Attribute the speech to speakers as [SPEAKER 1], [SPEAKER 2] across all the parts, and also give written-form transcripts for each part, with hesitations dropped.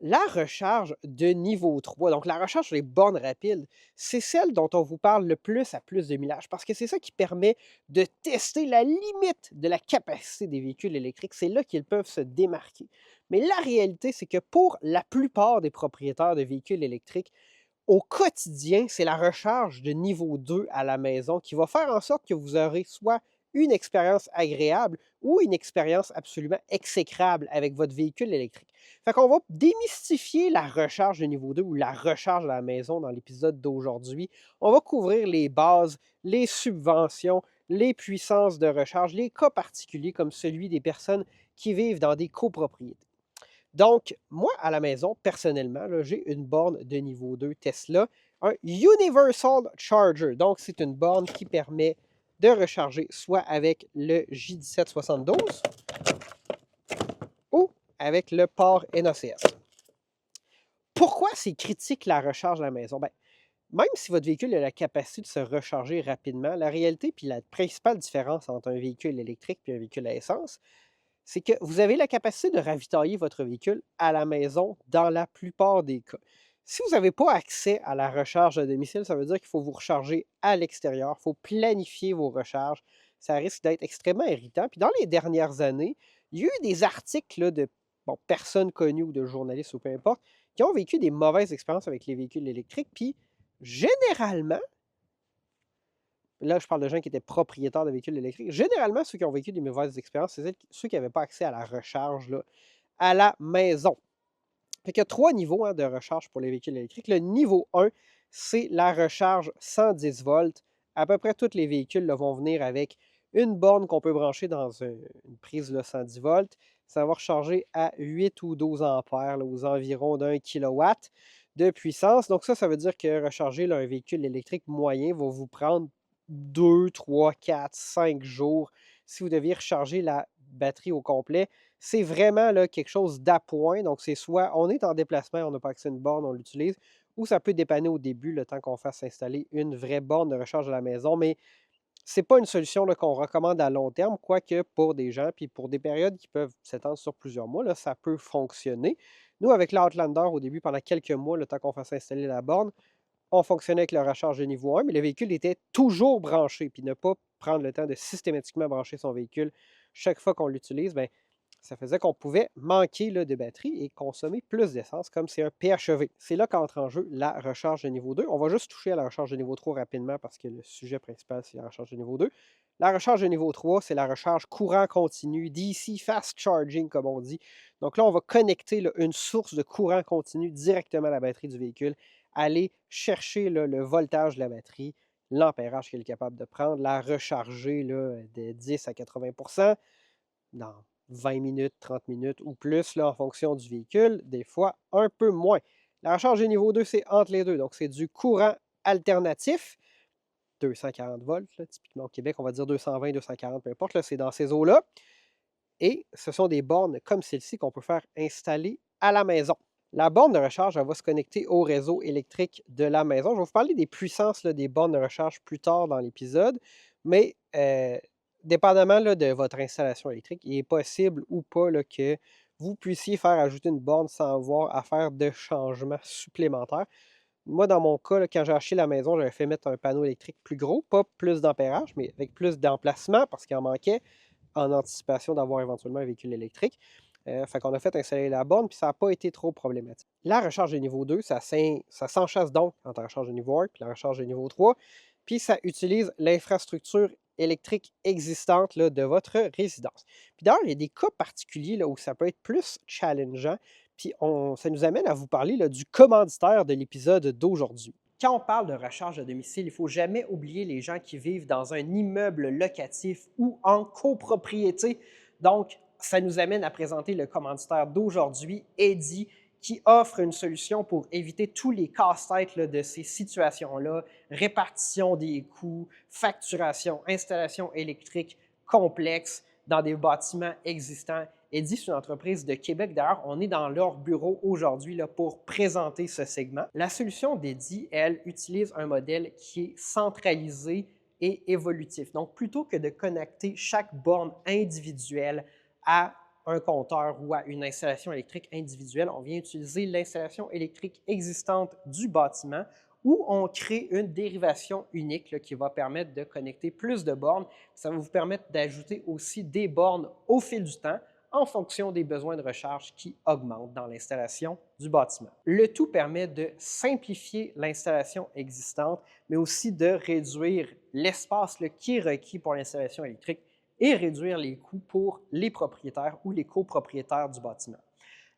[SPEAKER 1] La recharge de niveau 3, donc la recharge sur les bornes rapides, c'est celle dont on vous parle le plus à plus de millage parce que c'est ça qui permet de tester la limite de la capacité des véhicules électriques. C'est là qu'ils peuvent se démarquer. Mais la réalité, c'est que pour la plupart des propriétaires de véhicules électriques, au quotidien, c'est la recharge de niveau 2 à la maison qui va faire en sorte que vous aurez soit une expérience agréable ou une expérience absolument exécrable avec votre véhicule électrique. Fait qu'on va démystifier la recharge de niveau 2 ou la recharge à la maison dans l'épisode d'aujourd'hui. On va couvrir les bases, les subventions, les puissances de recharge, les cas particuliers comme celui des personnes qui vivent dans des copropriétés. Donc, moi, à la maison, personnellement, là, j'ai une borne de niveau 2 Tesla, un Universal Charger. Donc, c'est une borne qui permet de recharger soit avec le J1772 ou avec le port NACS. Pourquoi c'est critique la recharge à la maison? Bien, même si votre véhicule a la capacité de se recharger rapidement, la réalité puis la principale différence entre un véhicule électrique et un véhicule à essence, c'est que vous avez la capacité de ravitailler votre véhicule à la maison dans la plupart des cas. Si vous n'avez pas accès à la recharge à domicile, ça veut dire qu'il faut vous recharger à l'extérieur, il faut planifier vos recharges. Ça risque d'être extrêmement irritant. Puis dans les dernières années, il y a eu des articles là, de personnes connues ou de journalistes ou peu importe, qui ont vécu des mauvaises expériences avec les véhicules électriques. Puis généralement, là, je parle de gens qui étaient propriétaires de véhicules électriques. Généralement, ceux qui ont vécu des mauvaises expériences, c'est ceux qui n'avaient pas accès à la recharge là, à la maison. Fait qu'il y a 3 niveaux hein, de recharge pour les véhicules électriques. Le niveau 1, c'est la recharge 110 volts. À peu près tous les véhicules là, vont venir avec une borne qu'on peut brancher dans une prise là, 110 volts. Ça va recharger à 8 ou 12 ampères, là, aux environs d'un kilowatt de puissance. Donc ça veut dire que recharger là, un véhicule électrique moyen va vous prendre 2, 3, 4, 5 jours si vous deviez recharger la batterie au complet. C'est vraiment là, quelque chose d'appoint. Donc, c'est soit on est en déplacement, on n'a pas accès à une borne, on l'utilise, ou ça peut dépanner au début, le temps qu'on fasse installer une vraie borne de recharge à la maison. Mais ce n'est pas une solution là, qu'on recommande à long terme, quoique pour des gens, puis pour des périodes qui peuvent s'étendre sur plusieurs mois, là, ça peut fonctionner. Nous, avec l'Outlander, au début, pendant quelques mois, le temps qu'on fasse installer la borne, on fonctionnait avec le recharge de niveau 1, mais le véhicule était toujours branché. Puis ne pas prendre le temps de systématiquement brancher son véhicule chaque fois qu'on l'utilise, ben, ça faisait qu'on pouvait manquer là, de batterie et consommer plus d'essence, comme c'est un PHEV. C'est là qu'entre en jeu la recharge de niveau 2. On va juste toucher à la recharge de niveau 3 rapidement parce que le sujet principal, c'est la recharge de niveau 2. La recharge de niveau 3, c'est la recharge courant continu, DC Fast Charging, comme on dit. Donc là, on va connecter là, une source de courant continu directement à la batterie du véhicule, aller chercher là, le voltage de la batterie, l'ampérage qu'elle est capable de prendre, la recharger là, de 10 à 80 dans 20 minutes, 30 minutes ou plus là, en fonction du véhicule, des fois un peu moins. La recharge de niveau 2, c'est entre les deux. Donc, c'est du courant alternatif, 240 volts, là, typiquement au Québec, on va dire 220, 240, peu importe, là, c'est dans ces eaux-là. Et ce sont des bornes comme celle-ci qu'on peut faire installer à la maison. La borne de recharge, elle va se connecter au réseau électrique de la maison. Je vais vous parler des puissances là, des bornes de recharge plus tard dans l'épisode, mais dépendamment là, de votre installation électrique, il est possible ou pas là, que vous puissiez faire ajouter une borne sans avoir à faire de changements supplémentaires. Moi, dans mon cas, là, quand j'ai acheté la maison, j'avais fait mettre un panneau électrique plus gros, pas plus d'ampérage, mais avec plus d'emplacement parce qu'il en manquait en anticipation d'avoir éventuellement un véhicule électrique. Fait qu'on a fait installer la borne, puis ça n'a pas été trop problématique. La recharge de niveau 2, ça s'enchasse donc entre la recharge de niveau 1 et la recharge de niveau 3, puis ça utilise l'infrastructure électrique existante là, de votre résidence. Puis d'ailleurs, il y a des cas particuliers là, où ça peut être plus challengeant, puis ça nous amène à vous parler là, du commanditaire de l'épisode d'aujourd'hui. Quand on parle de recharge à domicile, il ne faut jamais oublier les gens qui vivent dans un immeuble locatif ou en copropriété. Donc, ça nous amène à présenter le commanditaire d'aujourd'hui, Eddy, qui offre une solution pour éviter tous les casse-têtes de ces situations-là, répartition des coûts, facturation, installation électrique complexe dans des bâtiments existants. Eddy, c'est une entreprise de Québec. D'ailleurs, on est dans leur bureau aujourd'hui pour présenter ce segment. La solution d'Eddy, elle, utilise un modèle qui est centralisé et évolutif. Donc, plutôt que de connecter chaque borne individuelle à un compteur ou à une installation électrique individuelle. On vient utiliser l'installation électrique existante du bâtiment où on crée une dérivation unique là, qui va permettre de connecter plus de bornes. Ça va vous permettre d'ajouter aussi des bornes au fil du temps en fonction des besoins de recharge qui augmentent dans l'installation du bâtiment. Le tout permet de simplifier l'installation existante, mais aussi de réduire l'espace qui est requis pour l'installation électrique et réduire les coûts pour les propriétaires ou les copropriétaires du bâtiment.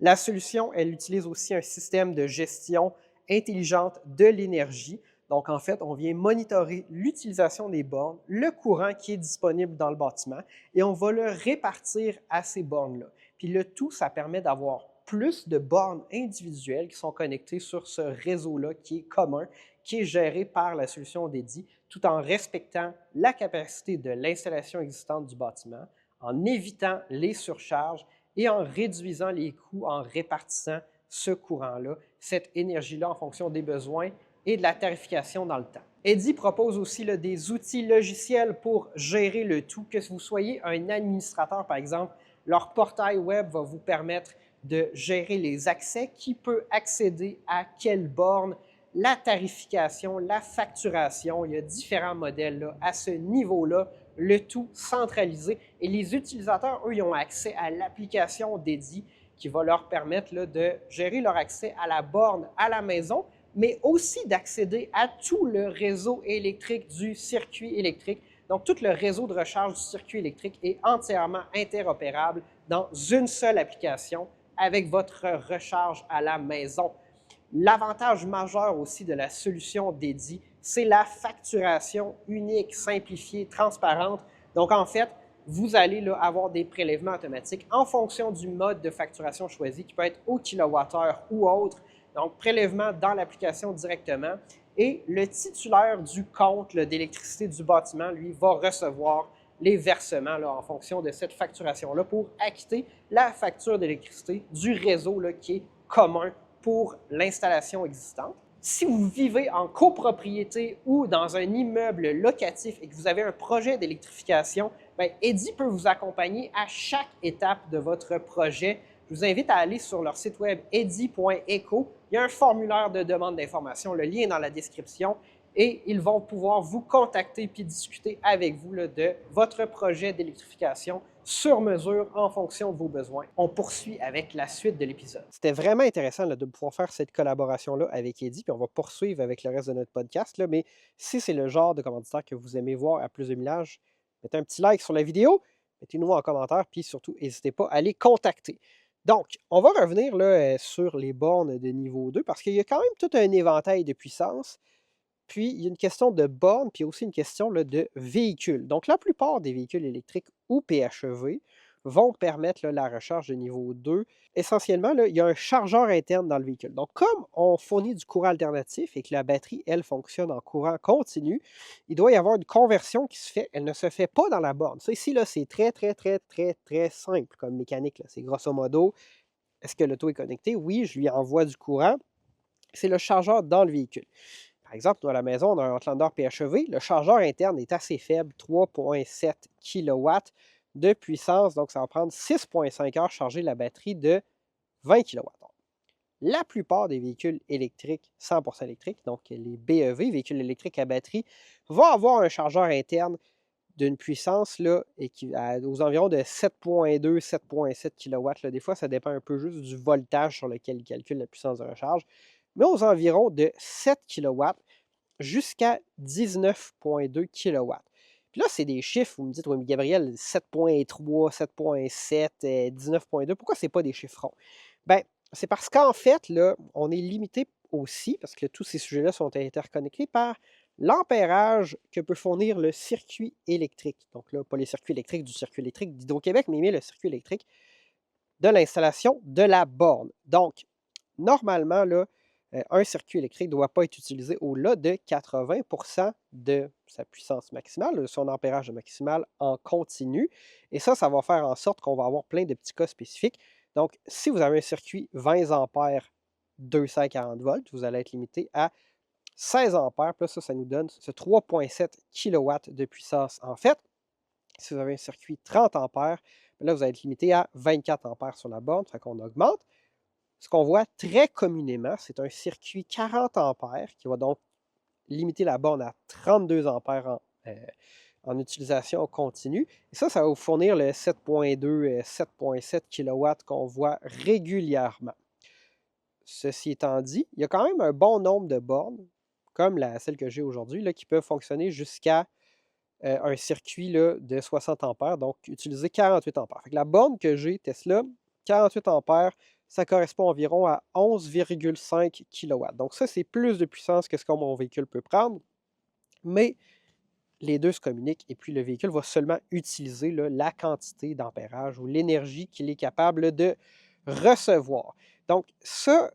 [SPEAKER 1] La solution, elle utilise aussi un système de gestion intelligente de l'énergie. Donc, en fait, on vient monitorer l'utilisation des bornes, le courant qui est disponible dans le bâtiment, et on va le répartir à ces bornes-là. Puis le tout, ça permet d'avoir plus de bornes individuelles qui sont connectées sur ce réseau-là qui est commun, qui est géré par la solution dédiée, tout en respectant la capacité de l'installation existante du bâtiment, en évitant les surcharges et en réduisant les coûts en répartissant ce courant-là, cette énergie-là en fonction des besoins et de la tarification dans le temps. Eddy propose aussi là, des outils logiciels pour gérer le tout, que vous soyez un administrateur, par exemple, leur portail web va vous permettre de gérer les accès, qui peut accéder à quelle borne, la tarification, la facturation. Il y a différents modèles là, à ce niveau-là, le tout centralisé. Et les utilisateurs, eux, ils ont accès à l'application dédiée qui va leur permettre là, de gérer leur accès à la borne à la maison, mais aussi d'accéder à tout le réseau électrique du circuit électrique. Donc, tout le réseau de recharge du circuit électrique est entièrement interopérable dans une seule application avec votre recharge à la maison. L'avantage majeur aussi de la solution dédiée, c'est la facturation unique, simplifiée, transparente. Donc, en fait, vous allez là, avoir des prélèvements automatiques en fonction du mode de facturation choisi, qui peut être au kilowattheure ou autre. Donc, prélèvement dans l'application directement. Et le titulaire du compte d'électricité du bâtiment, lui, va recevoir les versements là, en fonction de cette facturation-là pour acquitter la facture d'électricité du réseau là, qui est commun pour l'installation existante. Si vous vivez en copropriété ou dans un immeuble locatif et que vous avez un projet d'électrification, bien, Eddy peut vous accompagner à chaque étape de votre projet. Je vous invite à aller sur leur site web eddy.eco. Il y a un formulaire de demande d'information, le lien est dans la description, et ils vont pouvoir vous contacter puis discuter avec vous là, de votre projet d'électrification sur mesure en fonction de vos besoins. On poursuit avec la suite de l'épisode. C'était vraiment intéressant là, de pouvoir faire cette collaboration-là avec Eddy, puis on va poursuivre avec le reste de notre podcast. Là, mais si c'est le genre de commanditaire que vous aimez voir à plus de millage, mettez un petit like sur la vidéo, mettez-nous en commentaire, puis surtout, n'hésitez pas à les contacter. Donc, on va revenir là, sur les bornes de niveau 2 parce qu'il y a quand même tout un éventail de puissance. Puis, il y a une question de bornes, puis aussi une question là, de véhicules. Donc, la plupart des véhicules électriques ou PHEV vont permettre là, la recharge de niveau 2. Essentiellement, là, il y a un chargeur interne dans le véhicule. Donc, comme on fournit du courant alternatif et que la batterie, elle, fonctionne en courant continu, il doit y avoir une conversion qui se fait. Elle ne se fait pas dans la borne. Ça, ici, là, c'est très, très, très, très, très simple comme mécanique. C'est grosso modo, est-ce que l'auto est connecté? Oui, je lui envoie du courant. C'est le chargeur dans le véhicule. Par exemple, nous, à la maison, on a un Outlander PHEV. Le chargeur interne est assez faible, 3,7 kW de puissance. Donc, ça va prendre 6,5 heures charger la batterie de 20 kWh. La plupart des véhicules électriques, 100% électriques, donc les BEV, véhicules électriques à batterie, vont avoir un chargeur interne d'une puissance là, aux environs de 7,2, 7,7 kW. Là. Des fois, ça dépend un peu juste du voltage sur lequel il calcule la puissance de recharge, mais aux environs de 7 kW jusqu'à 19,2 kW. Puis là, c'est des chiffres, vous me dites, oui, mais Gabriel, 7,3, 7,7, 19,2, pourquoi ce n'est pas des chiffres ronds? Bien, c'est parce qu'en fait, là, on est limité aussi, parce que tous ces sujets-là sont interconnectés par l'ampérage que peut fournir le circuit électrique. Donc là, pas les circuits électriques du circuit électrique d'Hydro-Québec, mais bien le circuit électrique de l'installation de la borne. Donc, normalement, là, un circuit électrique ne doit pas être utilisé au-delà de 80% de sa puissance maximale, de son ampérage maximal en continu. Et ça va faire en sorte qu'on va avoir plein de petits cas spécifiques. Donc, si vous avez un circuit 20 ampères 240 volts, vous allez être limité à 16 ampères. Puis là, ça nous donne ce 3,7 kW de puissance. En fait, si vous avez un circuit 30 ampères, Là, vous allez être limité à 24 ampères sur la borne, fait qu'on augmente. Ce qu'on voit très communément, c'est un circuit 40 ampères qui va donc limiter la borne à 32 ampères en utilisation continue. Et ça va vous fournir le 7.2, 7.7 kW qu'on voit régulièrement. Ceci étant dit, il y a quand même un bon nombre de bornes, comme celle que j'ai aujourd'hui, qui peuvent fonctionner jusqu'à un circuit là, de 60 ampères, donc utiliser 48 ampères. Fait que la borne que j'ai, Tesla, 48 ampères, ça correspond environ à 11,5 kW. Donc ça, c'est plus de puissance que ce que mon véhicule peut prendre, mais les deux se communiquent et puis le véhicule va seulement utiliser là, la quantité d'ampérage ou l'énergie qu'il est capable de recevoir. Donc ça,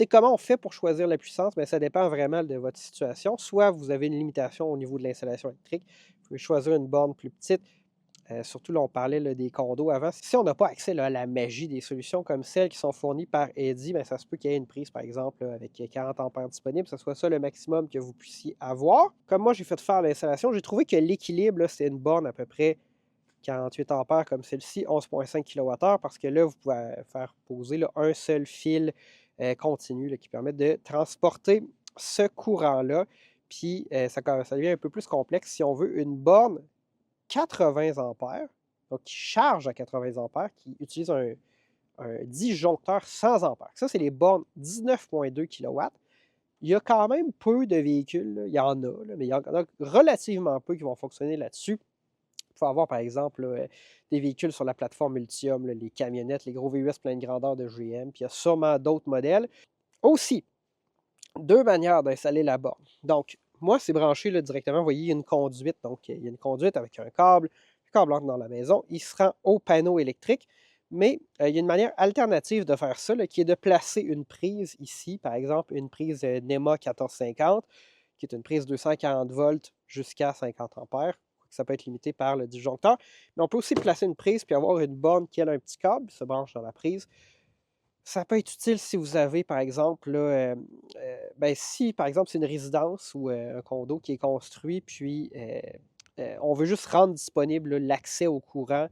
[SPEAKER 1] comment on fait pour choisir la puissance? Bien, ça dépend vraiment de votre situation. Soit vous avez une limitation au niveau de l'installation électrique, vous pouvez choisir une borne plus petite. Surtout, là, on parlait là, des condos avant. Si on n'a pas accès là, à la magie des solutions comme celles qui sont fournies par Eddy, bien, ça se peut qu'il y ait une prise, par exemple, là, avec 40 ampères disponibles, que ce soit ça le maximum que vous puissiez avoir. Comme moi, j'ai fait faire l'installation, j'ai trouvé que l'équilibre, c'est une borne à peu près 48 ampères comme celle-ci, 11,5 kWh, parce que là, vous pouvez faire poser là, un seul fil continu là, qui permet de transporter ce courant-là. Puis, ça devient un peu plus complexe si on veut une borne 80 ampères, donc qui charge à 80 ampères, qui utilise un disjoncteur 100 ampères. Ça, c'est les bornes 19,2 kW. Il y a quand même peu de véhicules, là. Il y en a, là, mais il y en a relativement peu qui vont fonctionner là-dessus. Il faut avoir, par exemple, là, des véhicules sur la plateforme Ultium, là, les camionnettes, les gros VUS pleine grandeur de GM, puis il y a sûrement d'autres modèles. Aussi, deux manières d'installer la borne. Donc, moi, c'est branché là, directement. Vous voyez, il y a une conduite. Donc, il y a une conduite avec un câble. Le câble entre dans la maison. Il se rend au panneau électrique. Mais il y a une manière alternative de faire ça, là, qui est de placer une prise ici. Par exemple, une prise NEMA 1450, qui est une prise 240 volts jusqu'à 50 ampères. Ça peut être limité par le disjoncteur. Mais on peut aussi placer une prise puis avoir une borne qui a un petit câble, qui se branche dans la prise. Ça peut être utile si vous avez, par exemple, là, si, par exemple, c'est une résidence ou un condo qui est construit, puis on veut juste rendre disponible là, l'accès au courant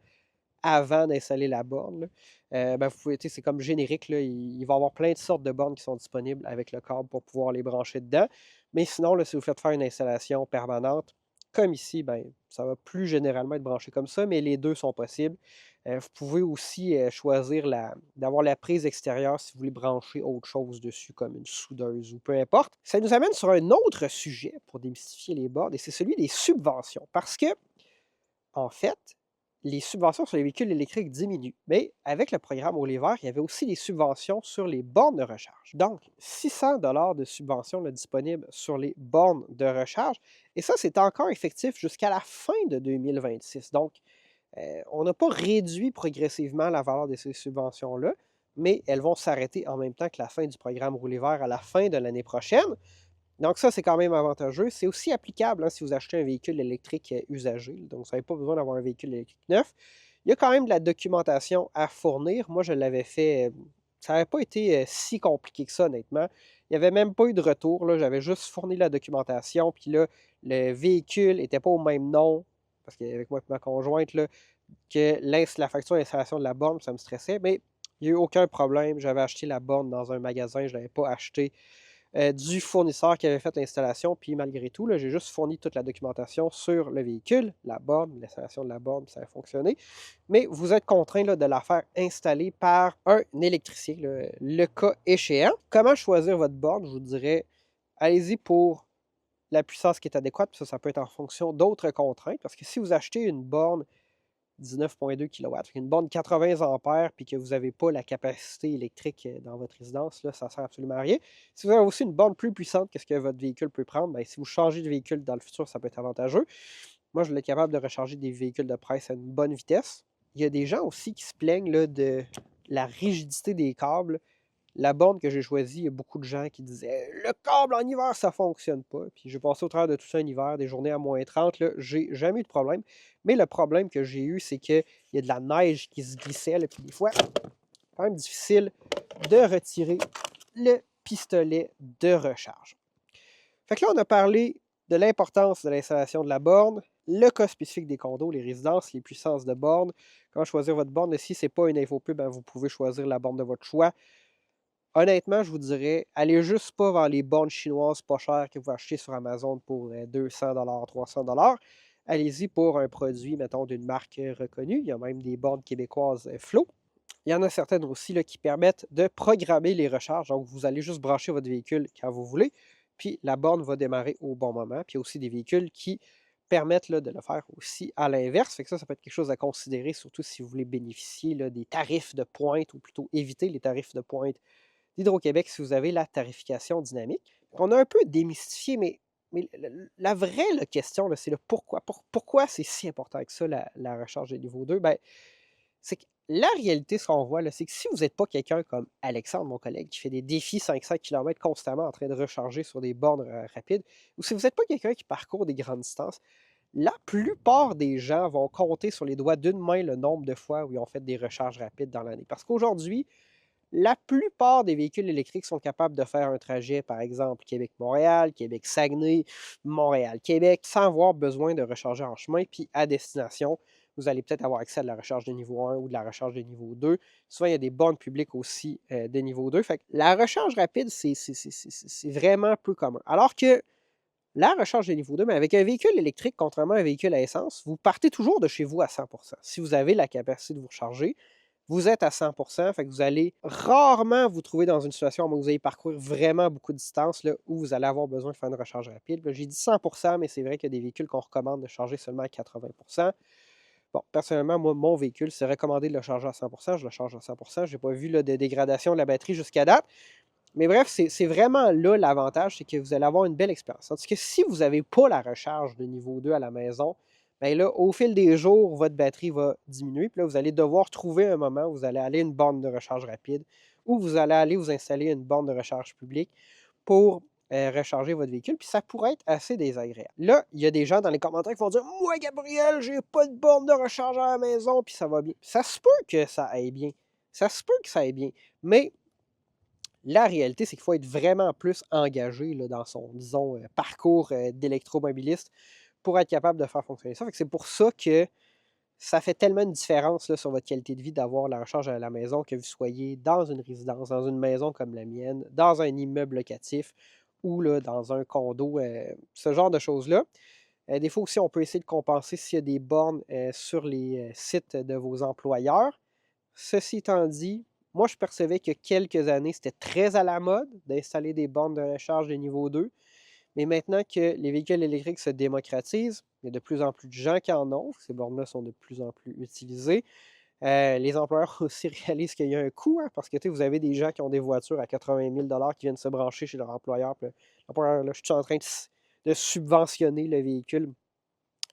[SPEAKER 1] avant d'installer la borne. Là. Vous pouvez, c'est comme générique, là, il va y avoir plein de sortes de bornes qui sont disponibles avec le câble pour pouvoir les brancher dedans. Mais sinon, là, si vous faites faire une installation permanente, comme ici, ben, ça va plus généralement être branché comme ça, mais les deux sont possibles. Vous pouvez aussi choisir d'avoir la prise extérieure si vous voulez brancher autre chose dessus, comme une soudeuse ou peu importe. Ça nous amène sur un autre sujet pour démystifier les bornes, et c'est celui des subventions. Parce que, en fait, les subventions sur les véhicules électriques diminuent. Mais avec le programme Au Vert, il y avait aussi des subventions sur les bornes de recharge. Donc, 600 de subventions là, disponibles sur les bornes de recharge. Et ça, c'est encore effectif jusqu'à la fin de 2026. Donc, on n'a pas réduit progressivement la valeur de ces subventions-là, mais elles vont s'arrêter en même temps que la fin du programme Rouler Vert à la fin de l'année prochaine. Donc ça, c'est quand même avantageux. C'est aussi applicable si vous achetez un véhicule électrique usagé. Donc, vous n'avez pas besoin d'avoir un véhicule électrique neuf. Il y a quand même de la documentation à fournir. Moi, je l'avais fait. Ça n'avait pas été si compliqué que ça, honnêtement. Il n'y avait même pas eu de retour. Là. J'avais juste fourni la documentation. Puis là, le véhicule n'était pas au même nom, parce qu'avec moi et ma conjointe, là, que la facture d'installation de la borne, ça me stressait. Mais il n'y a eu aucun problème. J'avais acheté la borne dans un magasin. Je ne l'avais pas acheté du fournisseur qui avait fait l'installation. Puis malgré tout, j'ai juste fourni toute la documentation sur le véhicule, la borne, l'installation de la borne, ça a fonctionné. Mais vous êtes contraint de la faire installer par un électricien, le cas échéant. Comment choisir votre borne? Je vous dirais, allez-y pour la puissance qui est adéquate. Puis ça peut être en fonction d'autres contraintes. Parce que si vous achetez une borne 19,2 kW, une borne 80 ampères, puis que vous n'avez pas la capacité électrique dans votre résidence, là, ça ne sert absolument à rien. Si vous avez aussi une borne plus puissante que ce que votre véhicule peut prendre, bien, si vous changez de véhicule dans le futur, ça peut être avantageux. Moi, je vais être capable de recharger des véhicules de presse à une bonne vitesse. Il y a des gens aussi qui se plaignent là, de la rigidité des câbles. La borne que j'ai choisie, il y a beaucoup de gens qui disaient « Le câble en hiver, ça ne fonctionne pas. » Puis j'ai passé au travers de tout ça en hiver, des journées à moins 30, là, j'ai jamais eu de problème. Mais le problème que j'ai eu, c'est qu'il y a de la neige qui se glissait, là, puis des fois, c'est quand même difficile de retirer le pistolet de recharge. Fait que là, on a parlé de l'importance de l'installation de la borne, le cas spécifique des condos, les résidences, les puissances de bornes. Comment choisir votre borne? Si ce n'est pas une infopub, vous pouvez choisir la borne de votre choix. Honnêtement, je vous dirais, allez juste pas vers les bornes chinoises pas chères que vous achetez sur Amazon pour 200 300 Allez-y pour un produit, mettons, d'une marque reconnue. Il y a même des bornes québécoises Flow. Il y en a certaines aussi là, qui permettent de programmer les recharges. Donc, vous allez juste brancher votre véhicule quand vous voulez, puis la borne va démarrer au bon moment. Puis il y a aussi des véhicules qui permettent là, de le faire aussi à l'inverse. Fait que ça peut être quelque chose à considérer, surtout si vous voulez bénéficier là, des tarifs de pointe, ou plutôt éviter les tarifs de pointe d'Hydro-Québec si vous avez la tarification dynamique. On a un peu démystifié, mais la vraie là, question, là, c'est le pourquoi. Pourquoi c'est si important que ça, la recharge de niveau 2? Ben, c'est que la réalité, ce qu'on voit, là, c'est que si vous n'êtes pas quelqu'un comme Alexandre, mon collègue, qui fait des défis 500 km constamment en train de recharger sur des bornes rapides, ou si vous n'êtes pas quelqu'un qui parcourt des grandes distances, la plupart des gens vont compter sur les doigts d'une main le nombre de fois où ils ont fait des recharges rapides dans l'année. Parce qu'aujourd'hui, la plupart des véhicules électriques sont capables de faire un trajet, par exemple, Québec-Montréal, Québec-Saguenay, Montréal-Québec, sans avoir besoin de recharger en chemin. Puis à destination, vous allez peut-être avoir accès à de la recharge de niveau 1 ou de la recharge de niveau 2. Souvent, il y a des bornes publiques aussi de niveau 2. Fait que la recharge rapide, c'est vraiment peu commun. Alors que la recharge de niveau 2, mais avec un véhicule électrique, contrairement à un véhicule à essence, vous partez toujours de chez vous à 100%. Si vous avez la capacité de vous recharger, vous êtes à 100%, fait que vous allez rarement vous trouver dans une situation où vous allez parcourir vraiment beaucoup de distance, là, où vous allez avoir besoin de faire une recharge rapide. J'ai dit 100%, mais c'est vrai qu'il y a des véhicules qu'on recommande de charger seulement à 80%. Bon, personnellement, moi, mon véhicule, c'est recommandé de le charger à 100%. Je le charge à 100%. Je n'ai pas vu là, de dégradation de la batterie jusqu'à date. Mais bref, c'est vraiment là l'avantage, c'est que vous allez avoir une belle expérience. Tandis que si vous n'avez pas la recharge de niveau 2 à la maison, bien là, au fil des jours, votre batterie va diminuer. Puis là, vous allez devoir trouver un moment où vous allez aller à une borne de recharge rapide ou vous allez aller vous installer une borne de recharge publique pour recharger votre véhicule. Puis ça pourrait être assez désagréable. Là, il y a des gens dans les commentaires qui vont dire moi, Gabriel, j'ai pas de borne de recharge à la maison, puis ça va bien. Ça se peut que ça aille bien. Ça se peut que ça aille bien. Mais la réalité, c'est qu'il faut être vraiment plus engagé là, dans son, disons, parcours d'électromobiliste pour être capable de faire fonctionner ça. Fait que c'est pour ça que ça fait tellement une différence là, sur votre qualité de vie d'avoir la recharge à la maison, que vous soyez dans une résidence, dans une maison comme la mienne, dans un immeuble locatif ou là, dans un condo, ce genre de choses-là. Des fois aussi, on peut essayer de compenser s'il y a des bornes sur les sites de vos employeurs. Ceci étant dit, moi, je percevais que quelques années, c'était très à la mode d'installer des bornes de recharge de niveau 2. Mais maintenant que les véhicules électriques se démocratisent, il y a de plus en plus de gens qui en ont. Ces bornes-là sont de plus en plus utilisées. Les employeurs aussi réalisent qu'il y a un coût, hein, parce que vous avez des gens qui ont des voitures à 80 000 qui viennent se brancher chez leur employeur. Puis l'employeur, là, je suis en train de subventionner le véhicule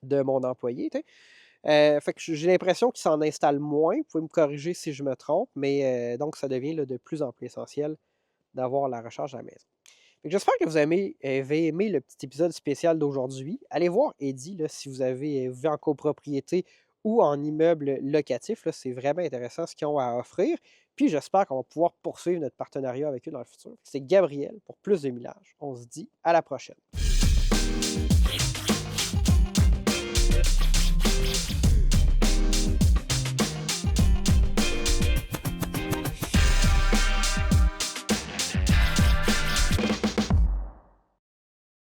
[SPEAKER 1] de mon employé. Fait que j'ai l'impression qu'ils s'en installent moins. Vous pouvez me corriger si je me trompe, mais donc ça devient là, de plus en plus essentiel d'avoir la recharge à la maison. J'espère que vous avez aimé le petit épisode spécial d'aujourd'hui. Allez voir Eddie là, si vous avez vu en copropriété ou en immeuble locatif. Là, c'est vraiment intéressant ce qu'ils ont à offrir. Puis j'espère qu'on va pouvoir poursuivre notre partenariat avec eux dans le futur. C'est Gabriel pour plus de millage. On se dit à la prochaine.